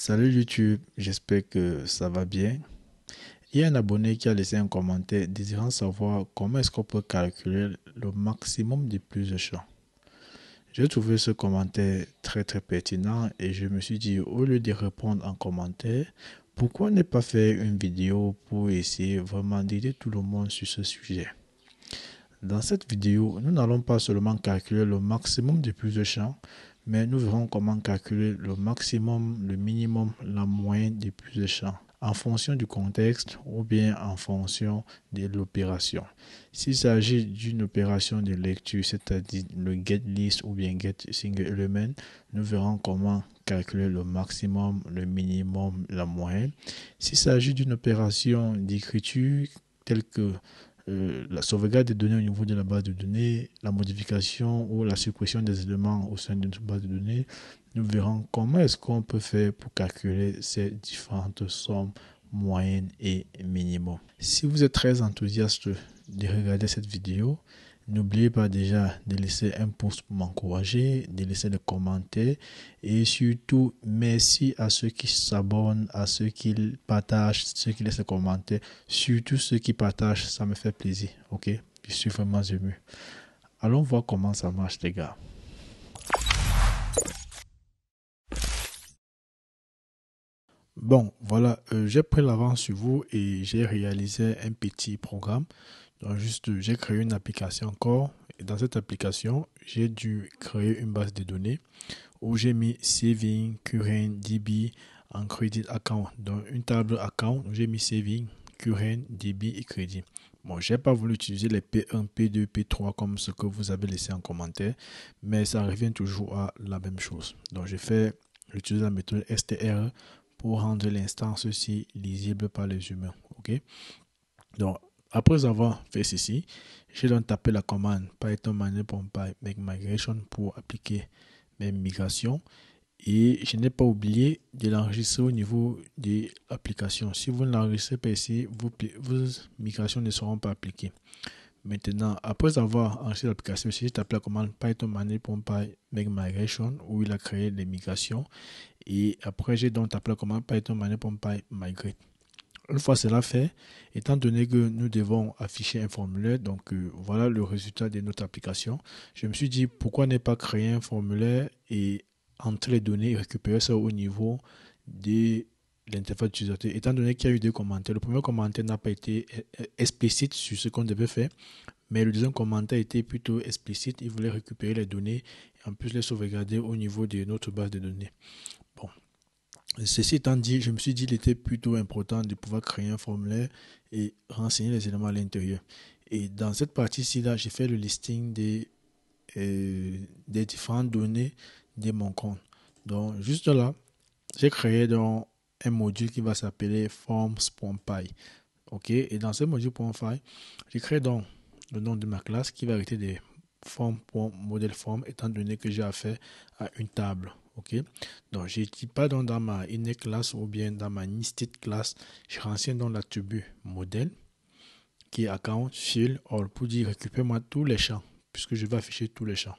Salut YouTube, j'espère que ça va bien. Il y a un abonné qui a laissé un commentaire désirant savoir comment est-ce qu'on peut calculer le maximum de plusieurs champs. J'ai trouvé ce commentaire très pertinent et je me suis dit, au lieu de répondre en commentaire, pourquoi ne pas faire une vidéo pour essayer vraiment d'aider tout le monde sur ce sujet. Dans cette vidéo, nous n'allons pas seulement calculer le maximum de plusieurs champs, mais nous verrons comment calculer le maximum, le minimum, la moyenne de plusieurs champs en fonction du contexte ou bien en fonction de l'opération. S'il s'agit d'une opération de lecture, c'est-à-dire le getList ou bien getSingleElement, nous verrons comment calculer le maximum, le minimum, la moyenne. S'il s'agit d'une opération d'écriture telle que la sauvegarde des données au niveau de la base de données, la modification ou la suppression des éléments au sein d'une base de données, nous verrons comment est-ce qu'on peut faire pour calculer ces différentes sommes moyennes et minimum. Si vous êtes très enthousiaste de regarder cette vidéo, n'oubliez pas déjà de laisser un pouce pour m'encourager, de laisser des commentaires et surtout merci à ceux qui s'abonnent, à ceux qui partagent, ceux qui laissent des commentaires, surtout ceux qui partagent, ça me fait plaisir, ok? Je suis vraiment ému. Allons voir comment ça marche les gars. Bon, voilà, j'ai pris l'avance sur vous et j'ai réalisé un petit programme. Donc juste, j'ai créé une application encore. Et dans cette application, j'ai dû créer une base de données où j'ai mis Saving, Current, DB en Credit Account. Donc une table account où j'ai mis Saving, Current, DB et Crédit. Bon, j'ai pas voulu utiliser les P1, P2, P3 comme ce que vous avez laissé en commentaire, mais ça revient toujours à la même chose. Donc j'utilise la méthode STR pour rendre l'instance aussi lisible par les humains. Ok? Donc, après avoir fait ceci, j'ai donc tapé la commande Python manual.py make migration pour appliquer mes migrations et je n'ai pas oublié de l'enregistrer au niveau de l'application. Si vous ne l'enregistrez pas ici, vos migrations ne seront pas appliquées. Maintenant, après avoir enregistré l'application, j'ai tapé la commande Python manual.py make migration où il a créé les migrations et après j'ai donc tapé la commande Python manual.py migrate. Une fois cela fait, étant donné que nous devons afficher un formulaire, donc voilà le résultat de notre application, je me suis dit pourquoi ne pas créer un formulaire et entrer les données et récupérer ça au niveau de l'interface utilisateur. Étant donné qu'il y a eu deux commentaires, le premier commentaire n'a pas été explicite sur ce qu'on devait faire, mais le deuxième commentaire était plutôt explicite. Il voulait récupérer les données et en plus les sauvegarder au niveau de notre base de données. Bon. Ceci étant dit, je me suis dit qu'il était plutôt important de pouvoir créer un formulaire et renseigner les éléments à l'intérieur. Et dans cette partie-ci, là, j'ai fait le listing des différentes données de mon compte. Donc, juste là, j'ai créé donc un module qui va s'appeler forms.py. Ok, et dans ce module.py, j'ai créé donc le nom de ma classe qui va arrêter des form.modelForm étant donné que j'ai affaire à une table. Ok, donc je ne dis pas donc dans ma inner class ou bien dans ma nested class, je renseigne dans l'attribut modèle qui est account field or pour dire récupère-moi tous les champs puisque je vais afficher tous les champs.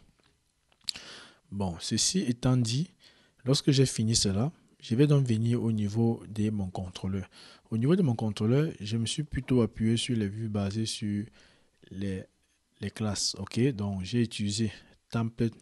Bon, ceci étant dit, lorsque j'ai fini cela, je vais donc venir au niveau de mon contrôleur. Au niveau de mon contrôleur, je me suis plutôt appuyé sur les vues basées sur les classes. Ok, donc j'ai utilisé template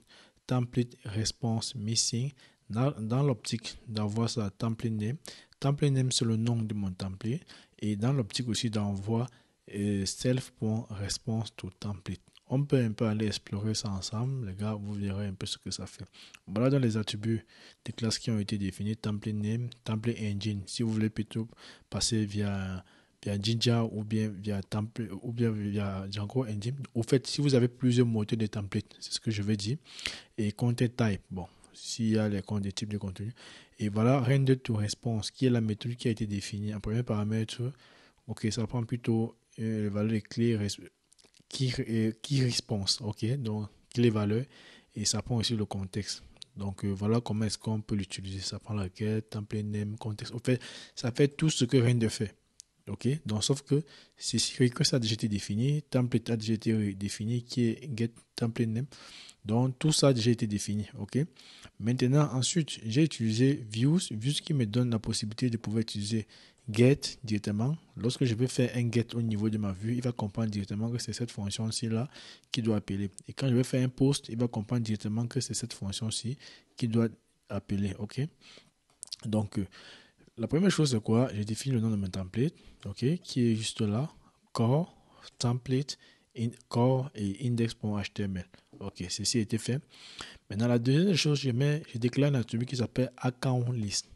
response missing dans l'optique d'avoir ça template name. Template name c'est le nom de mon template et dans l'optique aussi d'envoi self.response to template. On peut un peu aller explorer ça ensemble, les gars, vous verrez un peu ce que ça fait. Voilà dans les attributs des classes qui ont été définis, template name, template engine. Si vous voulez plutôt passer via Jinja ou bien via template ou bien via Django Engine. Au fait, si vous avez plusieurs moteurs de template, c'est ce que je vais dire. Et content type, bon, s'il y a des types de contenu. Et voilà, render to response, qui est la méthode qui a été définie. En premier paramètre, ok, ça prend plutôt les valeurs clés qui response, ok, donc clé valeur et ça prend aussi le contexte. Donc voilà comment est-ce qu'on peut l'utiliser. Ça prend la quête, template name, contexte. Au fait, ça fait tout ce que render fait. Ok, donc sauf que c'est request a déjà été défini, template a déjà été défini qui est get template name. Donc tout ça a déjà été défini. Ok. Maintenant, ensuite, j'ai utilisé views qui me donne la possibilité de pouvoir utiliser get directement. Lorsque je vais faire un get au niveau de ma vue, il va comprendre directement que c'est cette fonction-ci là qui doit appeler. Et quand je vais faire un post, il va comprendre directement que c'est cette fonction-ci qui doit appeler. Ok. Donc la première chose, c'est quoi? J'ai défini le nom de mon template, ok, qui est juste là, core, template, core et index.html. Ok, ceci a été fait. Maintenant, la deuxième chose, je déclare un attribut qui s'appelle account list,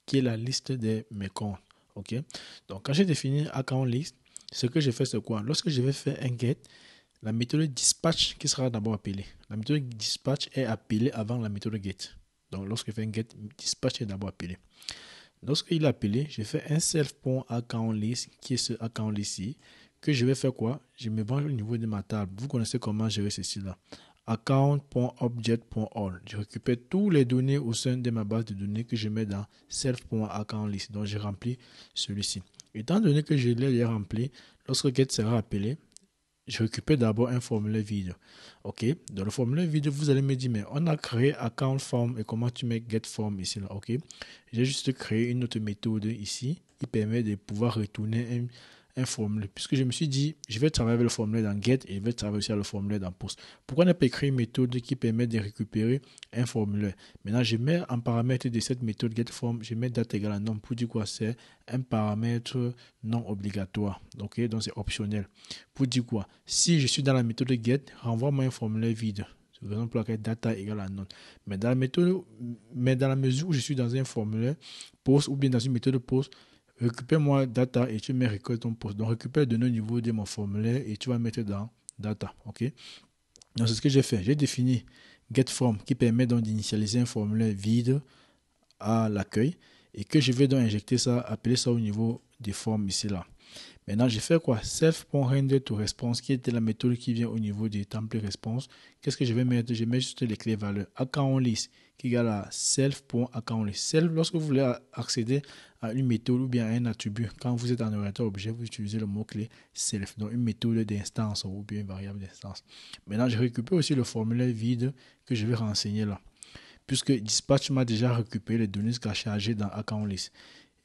qui est la liste de mes comptes. Ok, donc quand j'ai défini account list, ce que je fais, c'est quoi? Lorsque je vais faire un get, la méthode dispatch qui sera d'abord appelée. La méthode dispatch est appelée avant la méthode get. Donc, lorsque je fais un get, dispatch est d'abord appelé. Lorsqu'il est appelé, je fais un self.accountList qui est ce account list ici, que je vais faire quoi? Je me branche au niveau de ma table. Vous connaissez comment gérer ceci là. Account.object.all. Je récupère toutes les données au sein de ma base de données que je mets dans self.accountList. Donc, je remplis celui-ci. Étant donné que je l'ai rempli, lorsque get sera appelé, je récupère d'abord un formulaire vide. Ok, dans le formulaire vide, vous allez me dire, mais on a créé account form et comment tu mets get form ici là. Ok, j'ai juste créé une autre méthode ici qui permet de pouvoir retourner un formulaire. Puisque je me suis dit, je vais travailler avec le formulaire dans get et je vais travailler aussi avec le formulaire dans post. Pourquoi ne pas écrire une méthode qui permet de récupérer un formulaire? Maintenant, je mets en paramètre de cette méthode get form, je mets date égale à nom pour dire quoi? C'est un paramètre non obligatoire. Ok, donc c'est optionnel. Pour dire quoi? Si je suis dans la méthode get, renvoie-moi un formulaire vide. C'est par exemple laquelle data égale à none. Mais dans la mesure où je suis dans un formulaire post ou bien dans une méthode post, récupère-moi data et tu mets request ton post. Donc récupère de nos niveaux de mon formulaire et tu vas mettre dans data. Ok? Donc c'est ce que j'ai fait. J'ai défini getForm qui permet donc d'initialiser un formulaire vide à l'accueil et que je vais donc injecter ça, appeler ça au niveau des formes ici là. Maintenant, j'ai fait quoi? Self.renderToResponse, qui était la méthode qui vient au niveau des templates response. Qu'est-ce que je vais mettre? Je mets juste les clés valeurs. AccountList, qui égale à self.accountList. Self, lorsque vous voulez accéder à une méthode ou bien à un attribut, quand vous êtes en orienteur objet, vous utilisez le mot-clé self, donc une méthode d'instance ou bien une variable d'instance. Maintenant, je récupère aussi le formulaire vide que je vais renseigner là, puisque Dispatch m'a déjà récupéré les données chargées dans AccountList.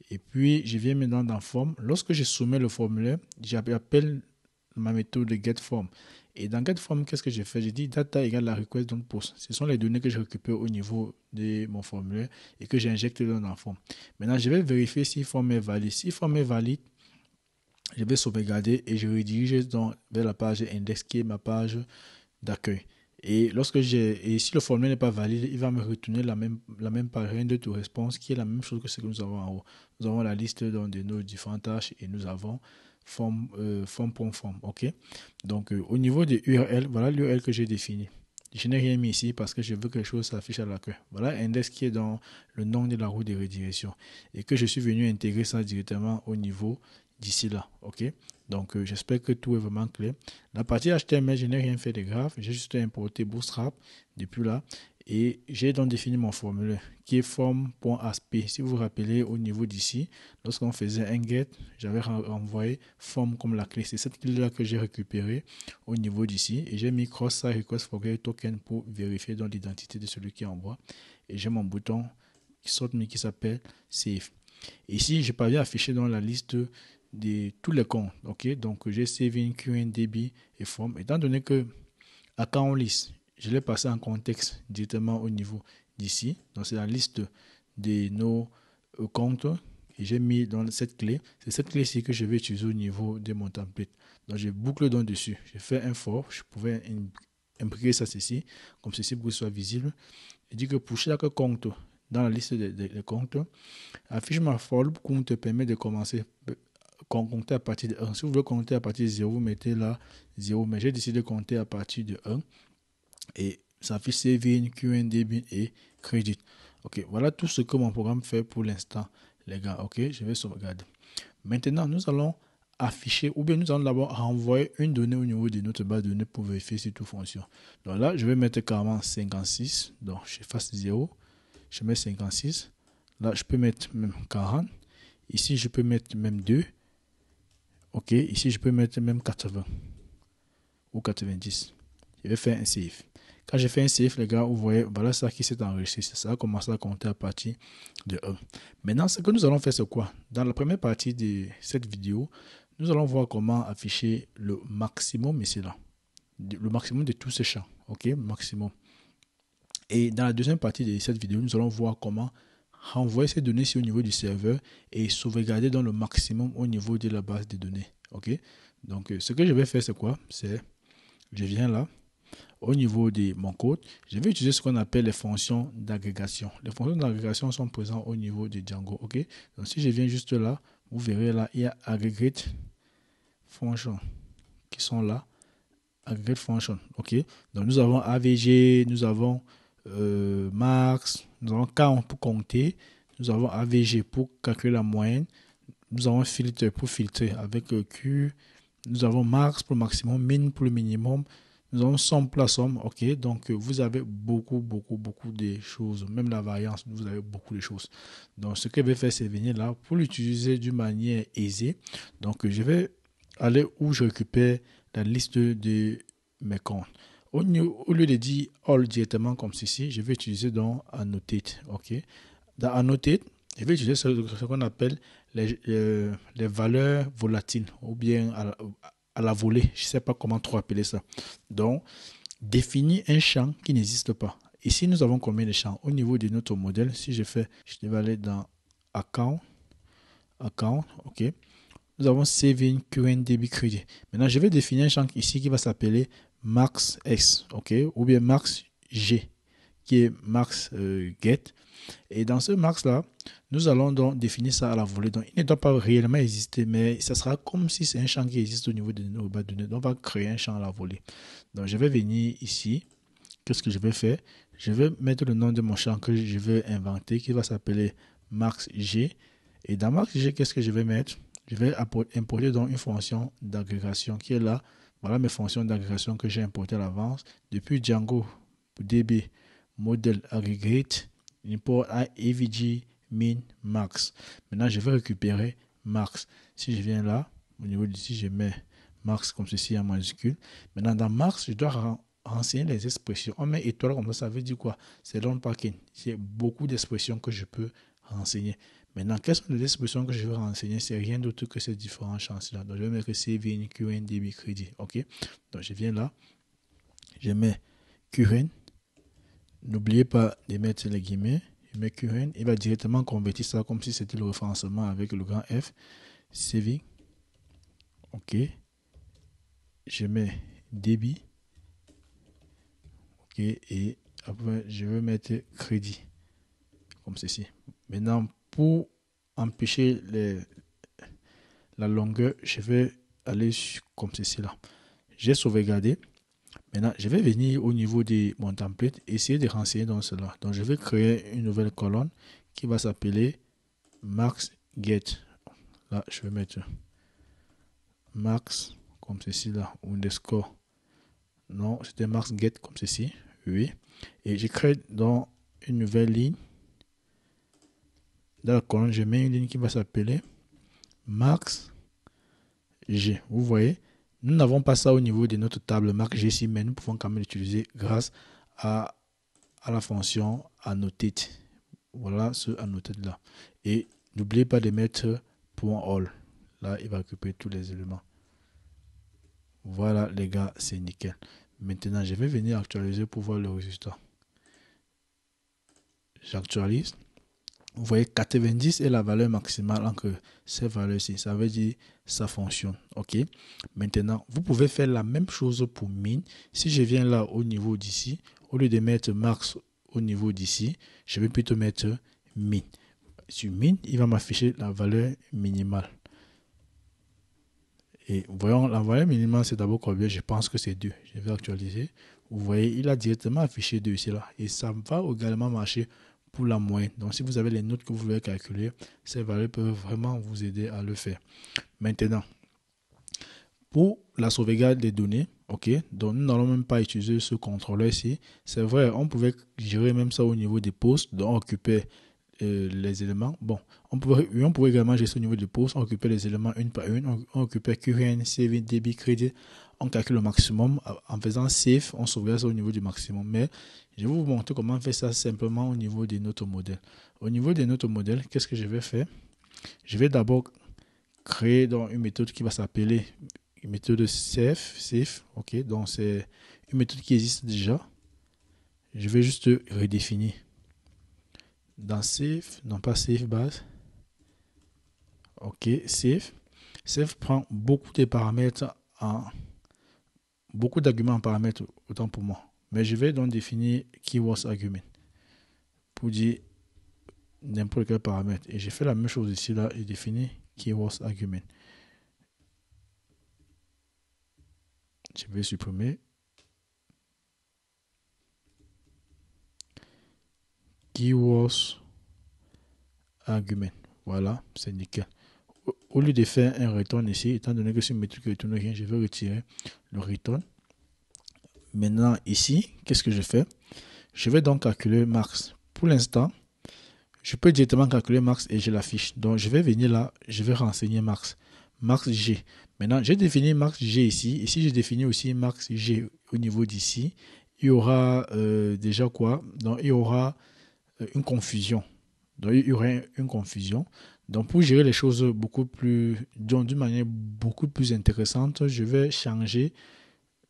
Et puis, je viens maintenant dans Form. Lorsque je soumets le formulaire, j'appelle ma méthode de getForm. Et dans getForm, qu'est-ce que j'ai fait? J'ai dit data égale la request don't post. Ce sont les données que je récupère au niveau de mon formulaire et que j'injecte dans Form. Maintenant, je vais vérifier si Form est valide. Si Form est valide, je vais sauvegarder et je redirige donc vers la page index qui est ma page d'accueil. Et si le formulaire n'est pas valide, il va me retourner la même page renderToResponse qui est la même chose que ce que nous avons en haut. Nous avons la liste de nos différentes tâches et nous avons form.form. Ok. Donc au niveau des URL, voilà l'URL que j'ai défini. Je n'ai rien mis ici parce que je veux que les choses s'affichent à l'accueil. Voilà index qui est dans le nom de la roue de redirection et que je suis venu intégrer ça directement au niveau d'ici là. Ok. Donc j'espère que tout est vraiment clair. La partie HTML, je n'ai rien fait de grave. J'ai juste importé Bootstrap depuis là. Et j'ai donc défini mon formulaire qui est form.asp. Si vous vous rappelez au niveau d'ici, lorsqu'on faisait un get, j'avais envoyé form comme la clé. C'est cette clé-là que j'ai récupérée au niveau d'ici. Et j'ai mis cross-site request forget token pour vérifier donc l'identité de celui qui envoie. Et j'ai mon bouton qui s'appelle save. Ici, je parviens à afficher dans la liste de tous les comptes. Ok, donc j'ai saving, QNDB et form. Étant donné que account list, je l'ai passé en contexte directement au niveau d'ici. Donc c'est la liste de nos comptes et j'ai mis dans cette clé. C'est cette clé-ci que je vais utiliser au niveau de mon template. Donc je boucle donc dessus. Je fais un for. Je pouvais imbriquer ça ceci, comme ceci pour que ce soit visible. Je dis que pour chaque compte dans la liste des comptes, affiche ma for loop compte permet de commencer compter à partir de 1. Si vous voulez compter à partir de 0, vous mettez là 0. Mais j'ai décidé de compter à partir de 1. Et ça affiche saving, QNDB et credit. Ok, voilà tout ce que mon programme fait pour l'instant, les gars. Ok, je vais sauvegarder. Maintenant, nous allons afficher, ou bien nous allons d'abord renvoyer une donnée au niveau de notre base de données pour vérifier si tout fonctionne. Donc là, je vais mettre carrément 56. Donc, je fasse 0. Je mets 56. Là, je peux mettre même 40. Ici, je peux mettre même 2. Ok, ici je peux mettre même 80 ou 90. Je vais faire un save. Quand j'ai fait un save, les gars, vous voyez, voilà ça qui s'est enregistré. Ça a commencé à compter à partir de 1. Maintenant, ce que nous allons faire, c'est quoi? Dans la première partie de cette vidéo, nous allons voir comment afficher le maximum ici là. Le maximum de tous ces champs. Ok, maximum. Et dans la deuxième partie de cette vidéo, nous allons voir comment renvoyer ces données au niveau du serveur et sauvegarder dans le maximum au niveau de la base de données. Ok, donc ce que je vais faire, c'est quoi? C'est, je viens là. Au niveau de mon code, je vais utiliser ce qu'on appelle les fonctions d'agrégation. Les fonctions d'agrégation sont présentes au niveau de Django. Ok, donc si je viens juste là, vous verrez là, il y a aggregate function qui sont là. Aggregate function. Ok, donc nous avons AVG, nous avons max, nous avons count pour compter, nous avons AVG pour calculer la moyenne, nous avons filtre pour filtrer avec Q, nous avons max pour le maximum, min pour le minimum. Nous avons somme pour la somme, ok. Donc, vous avez beaucoup de choses. Même la variance, vous avez beaucoup de choses. Donc, ce que je vais faire, c'est venir là pour l'utiliser d'une manière aisée. Donc, je vais aller où je récupère la liste de mes comptes. Au lieu de dire all directement comme ceci, je vais utiliser dans annotate, ok. Dans annotate, je vais utiliser ce qu'on appelle les valeurs volatiles ou bien à la volée. Je ne sais pas comment trop appeler ça. Donc, définir un champ qui n'existe pas. Ici, nous avons combien de champs? Au niveau de notre modèle, si je vais aller dans account, ok. Nous avons saving current debit credit. Maintenant, je vais définir un champ ici qui va s'appeler max x, ok, ou bien max g, qui est max get. Et dans ce max-là, nous allons donc définir ça à la volée. Donc, il ne doit pas réellement exister, mais ça sera comme si c'est un champ qui existe au niveau de nos bases de données. Donc, on va créer un champ à la volée. Donc, je vais venir ici. Qu'est-ce que je vais faire? Je vais mettre le nom de mon champ que je veux inventer, qui va s'appeler maxg. Et dans maxg, qu'est-ce que je vais mettre? Je vais importer donc une fonction d'agrégation qui est là. Voilà mes fonctions d'agrégation que j'ai importées à l'avance. Depuis Django, DB, model aggregate, import avg min max. Maintenant, je vais récupérer max. Si je viens là, au niveau d'ici, je mets max comme ceci en majuscule. Maintenant, dans max, je dois renseigner les expressions. On met étoile comme ça veut dire quoi? C'est long packing. C'est beaucoup d'expressions que je peux renseigner. Maintenant, quelles sont les expressions que je veux renseigner? C'est rien d'autre que ces différents champs-là. Donc, je vais mettre saving, current, debit, crédit. OK? Donc, je viens là. Je mets current. N'oubliez pas de mettre les guillemets. Je mets current. Il va directement convertir ça comme si c'était le référencement avec le grand F. Saving. OK. Je mets débit. OK. Et après, je vais mettre crédit. Comme ceci. Maintenant, pour empêcher la longueur, je vais aller comme ceci là. J'ai sauvegardé. Maintenant, je vais venir au niveau de mon template, essayer de renseigner dans cela. Donc, je vais créer une nouvelle colonne qui va s'appeler max get. Là, je vais mettre max comme ceci là, underscore. Non, c'était max get comme ceci. Oui. Et je crée dans une nouvelle ligne. Dans la colonne, je mets une ligne qui va s'appeler max g. Vous voyez, nous n'avons pas ça au niveau de notre table max g ici, mais nous pouvons quand même l'utiliser grâce à la fonction annotate. Voilà ce annotate là. Et n'oubliez pas de mettre .all. Là, il va récupérer tous les éléments. Voilà les gars, c'est nickel. Maintenant, je vais venir actualiser pour voir le résultat. J'actualise. Vous voyez, 90 est la valeur maximale entre ces valeurs-ci. Ça veut dire ça fonctionne. OK. Maintenant, vous pouvez faire la même chose pour min. Si je viens là au niveau d'ici, au lieu de mettre max au niveau d'ici, je vais plutôt mettre min. Sur min, il va m'afficher la valeur minimale. Et voyons, la valeur minimale, c'est d'abord combien? Je pense que c'est 2. Je vais actualiser. Vous voyez, il a directement affiché 2 ici là. Et ça va également marcher pour la moyenne. Donc, si vous avez les notes que vous voulez calculer, ces valeurs peuvent vraiment vous aider à le faire. Maintenant, pour la sauvegarde des données, ok, donc nous n'allons même pas utiliser ce contrôleur ici. C'est vrai, on pouvait gérer même ça au niveau des postes, donc on occupait les éléments. Bon, on pouvait également gérer au niveau de pause. On occupait les éléments une par une. On occupait QRN, CV, débit, crédit. On calcule le maximum. En faisant save, on sauvegarde ça au niveau du maximum. Mais je vais vous montrer comment on fait ça simplement au niveau de notre modèle. Au niveau de notre modèle, qu'est-ce que je vais faire? Je vais d'abord créer donc une méthode qui va s'appeler une méthode save. Ok, donc c'est une méthode qui existe déjà. Je vais juste redéfinir. Dans save, non pas save base. Ok, save. Save prend beaucoup de paramètres beaucoup d'arguments en paramètres, autant pour moi. Mais je vais donc définir keywords argument pour dire n'importe quel paramètre. Et j'ai fait la même chose ici, là, et définir keywords argument. Je vais supprimer. Keywords argument. Voilà, c'est nickel. Au lieu de faire un return ici, étant donné que c'est une méthode qui ne retourne rien, je vais retirer le return. Maintenant, ici, qu'est-ce que je fais? Je vais donc calculer max. Pour l'instant, je peux directement calculer max et je l'affiche. Donc, je vais venir là, je vais renseigner max. Max G. Maintenant, j'ai défini max G ici. Ici, j'ai défini aussi max G au niveau d'ici. Il y aura déjà quoi? Donc, il y aura une confusion. Donc, il y aurait une confusion. Donc, pour gérer les choses d'une manière beaucoup plus intéressante, je vais changer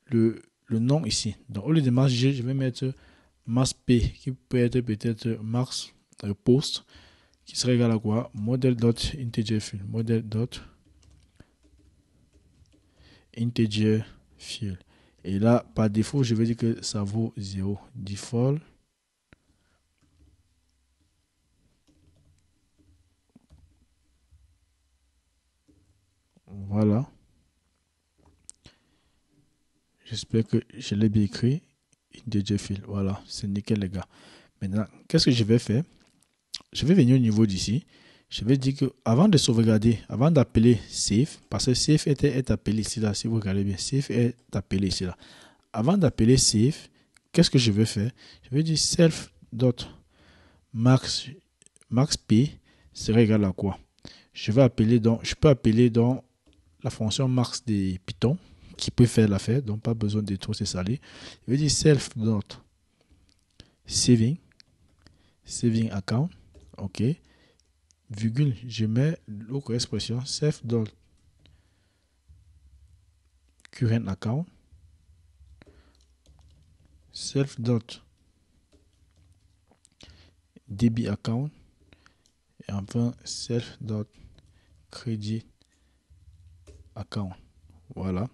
le nom ici. Donc, au lieu de max G, je vais mettre max P, qui peut être peut-être max post, qui serait égal à quoi? Model.integerField. Model.integerField. Et là, par défaut, je vais dire que ça vaut 0. Default. Voilà. J'espère que je l'ai bien écrit. IntegerField. Voilà, c'est nickel les gars. Maintenant, qu'est-ce que je vais faire? Je vais venir au niveau d'ici. Je vais dire que avant de sauvegarder, avant d'appeler save, parce que save est appelé ici là, si vous regardez bien, save est appelé ici là. Avant d'appeler save, qu'est-ce que je vais faire? Je vais dire self.max p serait égal à quoi? Je peux appeler donc la fonction max de Python qui peut faire l'affaire, donc pas besoin de trop se saler. Je vais dire self.saving account, ok, virgule, je mets l'autre expression self.current account, self.debit account, et enfin self.credit account. Voilà.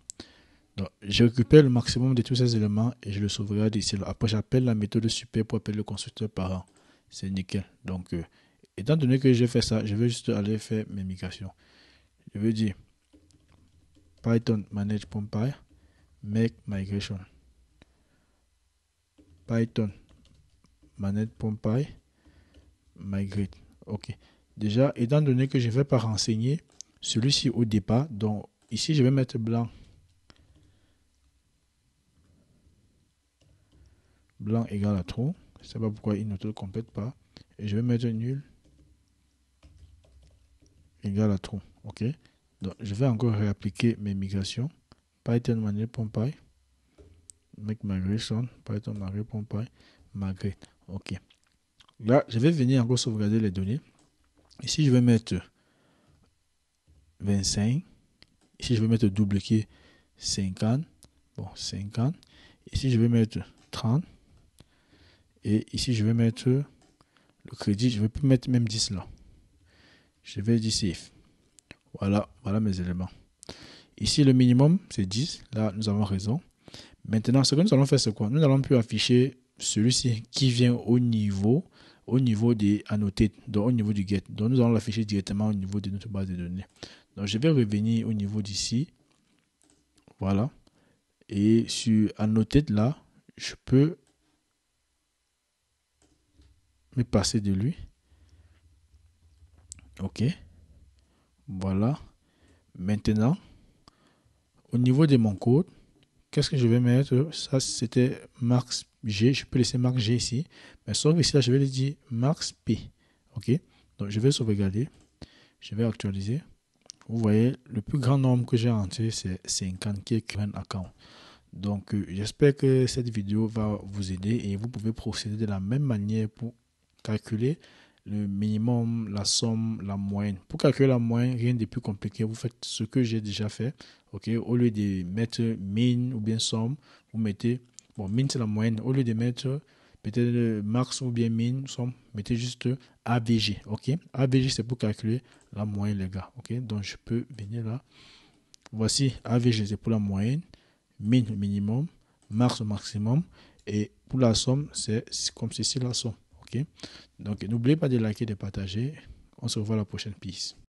Donc, je récupère le maximum de tous ces éléments et je le sauvegarde ici. Après, j'appelle la méthode super pour appeler le constructeur parent. C'est nickel. Donc, étant donné que j'ai fait ça, je vais juste aller faire mes migrations. Je vais dire Python manage.py make migration. Python manage.py migrate. Ok. Déjà, étant donné que je ne vais pas renseigner celui-ci au départ, donc ici, je vais mettre blanc. Blanc égale à true. Je ne sais pas pourquoi il ne te le complète pas. Et je vais mettre nul égale à true. Ok. Donc, je vais encore réappliquer mes migrations. Python manage.py make migration. Python manage.py migrate. Ok. Là, je vais venir encore sauvegarder les données. Ici, je vais mettre 25. Ici, je vais mettre double qui est 50. Bon, 50. Ici, je vais mettre 30. Et ici, je vais mettre le crédit. Je vais mettre même 10 là. Je vais dire save. Voilà mes éléments. Ici, le minimum, c'est 10. Là, nous avons raison. Maintenant, ce que nous allons faire, c'est quoi? Nous allons plus afficher celui-ci qui vient au niveau des annotés, donc au niveau du get. Donc, nous allons l'afficher directement au niveau de notre base de données. Donc, je vais revenir au niveau d'ici. Voilà. Et sur annoté là, je peux me passer de lui. Ok. Voilà. Maintenant, au niveau de mon code, qu'est-ce que je vais mettre? Ça, c'était max G. Je peux laisser max G ici. Mais sauf ici, là, je vais lui dire max P. OK? Donc, je vais sauvegarder. Je vais actualiser. Vous voyez, le plus grand nombre que j'ai entré, c'est 50 qui est current account. Donc, j'espère que cette vidéo va vous aider et vous pouvez procéder de la même manière pour calculer le minimum, la somme, la moyenne. Pour calculer la moyenne, rien de plus compliqué. Vous faites ce que j'ai déjà fait. Ok, au lieu de mettre min ou bien somme, vous mettez, bon, min c'est la moyenne. Au lieu de mettre peut-être max ou bien min, somme, mettez juste AVG. Ok, AVG c'est pour calculer la moyenne, les gars. Ok, donc je peux venir là. Voici AVG c'est pour la moyenne, min minimum, max maximum, et pour la somme, c'est comme ceci la somme. Ok, donc n'oubliez pas de liker et de partager. On se revoit la prochaine piste.